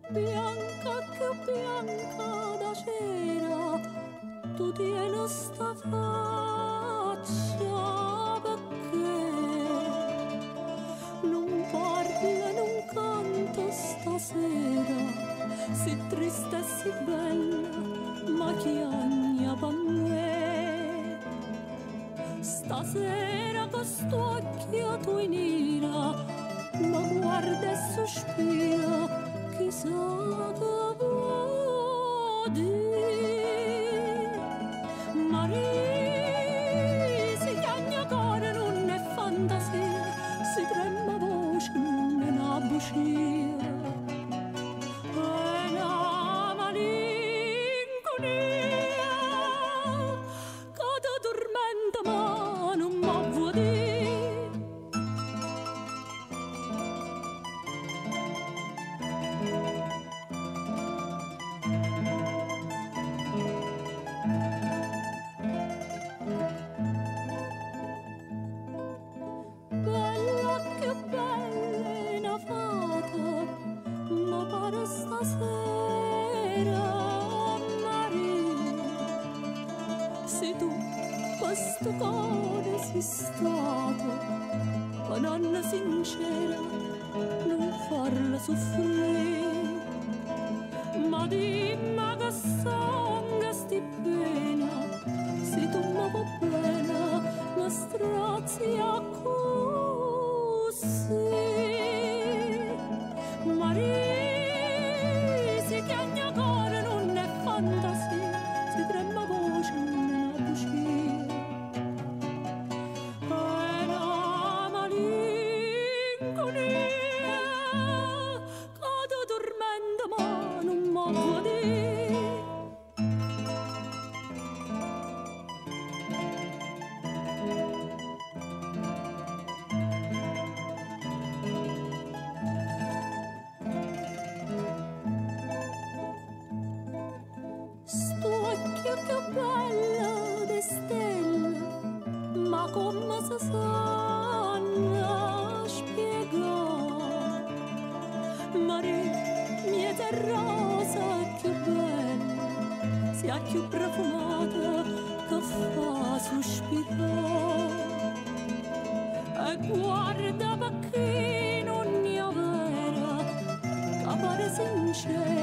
bianca che bianca da cera, tu tieni sta faccia perché non parla, non canto stasera, si triste e si bella, ma chiagna per me. Stasera con sto occhiato in ira, ma guarda e sospira, chissà che vuol dire. Maria, si chiagna cuore, non è fantasia, si trema voce, non è una bugia. È una malinconia che ti tormenta, ma non mi vuol dire. Bella che bella è una fata, ma pare stasera Maria. Se tu questo cuore sei stato, banana sincera, non farla soffrire, ma dimmi che songa sti pena, se tu mi va bene, mi strazi a così. Maria, si chiagna cuore, non è fantasia, si trema voce, non è una bugia. È una malinconia che ti tormenta, ma non mi vuol dire. Sto occhio che bella di stelle, ma come si sanno spiegare? Maria, mia rosa più bella, sia più profumata che fa sospirare. E guarda perché non è vera, che pare sincera,